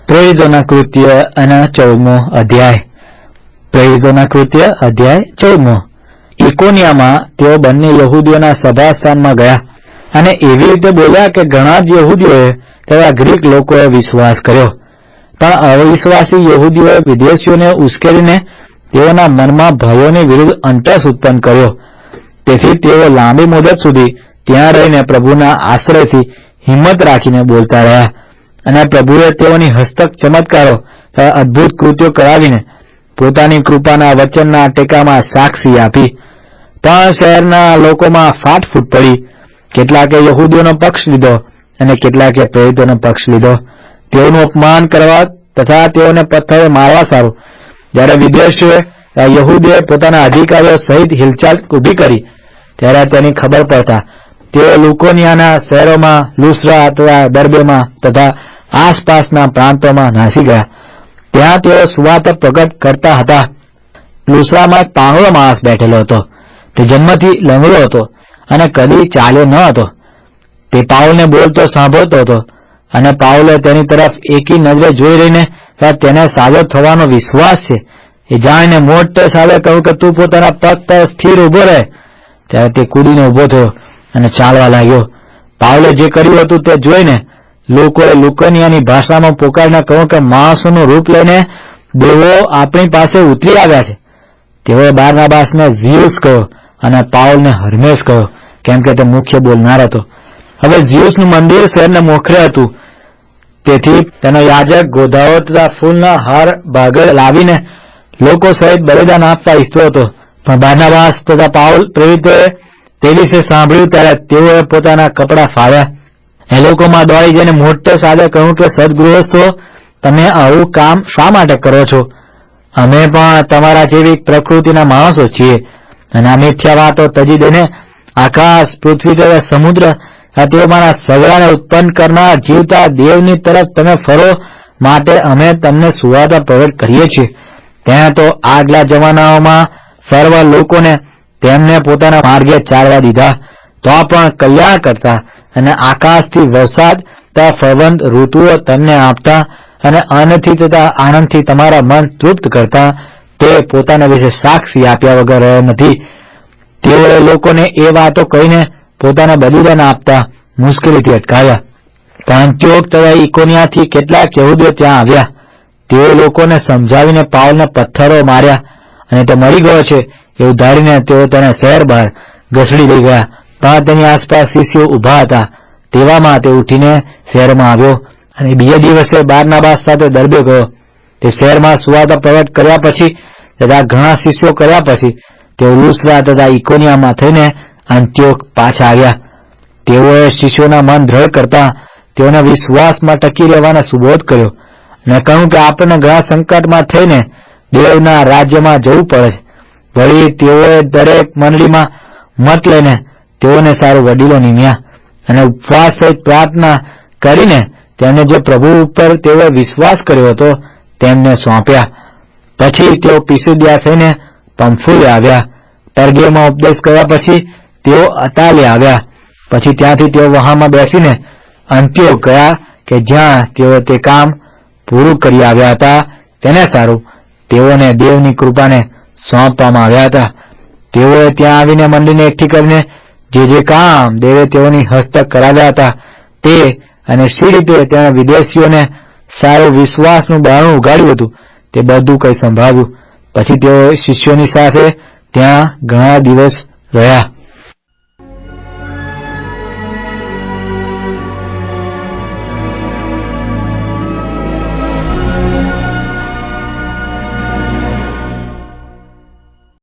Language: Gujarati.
પ્રેરિતોના કૃત્ય અને 14મો અધ્યાય. પ્રેરિતોના કૃત્ય અધ્યાય 14. ઇકોનિયામાં તેઓ બંને યહૂદીઓના સભાસ્થાનમાં ગયા અને એવી રીતે બોલ્યા કે ઘણા જ યહૂદીઓએ તથા ગ્રીક લોકોએ વિશ્વાસ કર્યો. પણ અવિશ્વાસી યહૂદીઓએ વિદેશીઓને ઉશ્કેરીને તેઓના મનમાં ભયોની વિરુદ્ધ અંટસ ઉત્પન્ન કર્યો. તેથી તેઓ લાંબી મુદત સુધી ત્યાં રહીને પ્રભુના આશ્રયથી હિંમત રાખીને બોલતા રહ્યા. અને પ્રભુએ તેઓની હસ્તક ચમત્કારો તથા અદ્ભુત કૃત્યો કરાવીને પોતાની કૃપાના વચનના ટેકામાં સાક્ષી આપી. પણ શહેરના લોકોમાં ફાટફૂટ પડી. કેટલાકે યહૂદીઓનો પક્ષ લીધો અને કેટલાકે પ્રેરિતોનો પક્ષ લીધો, તેઓનું અપમાન કરવા તથા તેઓને પથ્થરે મારવા સારું. જ્યારે વિદેશીઓએ યહૂદીઓએ પોતાના અધિકારીઓ સહિત હિલચાલ ઊભી કરી ત્યારે તેની ખબર પડતા તેઓ લુકોનિયાના શહેરોમાં લુસ્રા તથા દર્બેમાં તથા આસપાસના પ્રાંતોમાં નાસી ગયા. ત્યાં તેઓ સુવાર્તા પ્રગટ કરતા હતા. લુસ્રામાં એક પાંગળો માણસ બેઠેલો હતો. તે જન્મથી લંગડો હતો અને કદી ચાલ્યો ન હતો. તે પાઉલને બોલતો સાંભળતો હતો અને પાઉલે તેની તરફ એકી નજરે જોઈ રહીને તેને સાજો થવાનો વિશ્વાસ છે એ જાણીને મોટે સાદે કહ્યું કે તું પોતાના પગ પર સ્થિર ઉભો રહે. ત્યારે તે કૂદીને ઉભો થયો અને ચાલવા લાગ્યો. પાઉલે જે કર્યું હતું તે જોઈને લોકોએ લુકોનિયાની ભાષામાં પોકારીને કહ્યું કે માણસોનું રૂપ લઈને દેવો આપણી પાસે ઉતરી આવ્યા છે. તેઓએ બારનાબાસને ઝિયુસ કહ્યો અને પાઉલને હર્મેસ કહ્યો, કેમ કે તે મુખ્ય બોલનાર હતો. હવે ઝિયુસનું મંદિર શહેરને મોખરે હતું. તેથી તેનો યાજક ગોધાઓ તથા ફૂલના હાર ભાગે લાવીને લોકો સહિત બલિદાન આપવા ઈચ્છતો હતો. પણ બારનાબાસ તથા પાઉલ પ્રેરિતોએ તે વિશે સાંભળ્યું ત્યારે તેઓએ પોતાના કપડાં ફાડ્યા. એ લોકોમાં દોડી જઈને મોટે સાદે કહ્યું કે સદગૃહસ્થો, તમે આવું કામ શા માટે કરો છો? અમે પણ તમારા જેવી પ્રકૃતિના માણસો છીએ અને આ મિથ્યા વાતો તજી દઈને આકાશ, પૃથ્વી તથા સમુદ્ર તેઓમાંના સગડાને ઉત્પન્ન કરનાર જીવતા દેવની તરફ તમે ફરો માટે અમે તમને સુવાર્તા પ્રગટ કરીએ છીએ. ત્યાં તો આગલા જમાનાઓમાં સર્વ લોકોને તેમને પોતાના માર્ગે ચાલવા દીધા, તો પણ કલ્યાણ કરતા અને આકાશથી વરસાદ તથા ફળવંત ઋતુઓ તમને આપતા અને અન્નથી તથા આનંદથી તમારા મન તૃપ્ત કરતા તે પોતાના વિશે સાક્ષી આપ્યા વગર રહ્યો નથી. તેઓએ લોકોને એ વાતો કહીને પોતાના બલિદાન આપતા મુશ્કેલીથી અટકાવ્યા. અંત્યોક તથા ઇકોનિયાથી કેટલાક યહૂદીઓ ત્યાં આવ્યા. તેઓ લોકોને સમજાવીને પાઉલને પથ્થરો માર્યા અને તે મરી ગયો છે એવું ધારીને તેઓ તેને શહેર બહાર ઘસડી લઈ ગયા. પણ તેની આસપાસ શિષ્યો ઊભા હતા. તેવામાં તે ઉઠીને શહેરમાં આવ્યો અને બીજે દિવસે બારનાબાસ સાથે દરબે ગયો. તે શહેરમાં સુવાર્તા પ્રગટ કર્યા પછી તથા ઘણા શિષ્યો કર્યા પછી તેઓ લુસ્રા તથા ઇકોનિયામાં થઈને અંત્યોક પાછા આવ્યા. તેઓએ શિષ્યોના મન દ્રઢ કરતા તેઓના વિશ્વાસમાં ટકી રહેવાનો સુબોધ કર્યો અને કહ્યું કે આપણને ઘણા સંકટમાં થઈને દેવના રાજ્યમાં જવું પડે છે. વળી તેઓએ દરેક મંડળીમાં મત લઈને તેઓને સારું વડીલો નિમ્યા અને ઉપવાસ સહિત પ્રાર્થના કરીને તેમને જે પ્રભુ ઉપર તેઓએ વિશ્વાસ કર્યો હતો તેમને સોંપ્યા. પછી તેઓ પિસુદિયા થઈને પંફુલિયા આવ્યા. પર્ગેમાં ઉપદેશ કર્યા પછી તેઓ અતાલિયા આવ્યા. પછી ત્યાંથી તેઓ વહામાં બેસીને અંત્યોક ગયા કે જ્યાં તેઓ તે કામ પૂરું કરી આવ્યા હતા તેને સારું તેઓને દેવની કૃપાને સોંપવામાં આવ્યા હતા. તેઓએ ત્યાં આવીને મંડળીને એકઠી કરીને જે કામ દેવે તેઓની હસ્તક કરાવ્યા હતા તે અને શી રીતે તેણે વિદેશીઓને સારું વિશ્વાસનું બારણું ઉગાડ્યું હતું તે બધું કંઈ સંભાળ્યું. પછી તેઓ શિષ્યોની સાથે ત્યાં ઘણા દિવસ રહ્યા.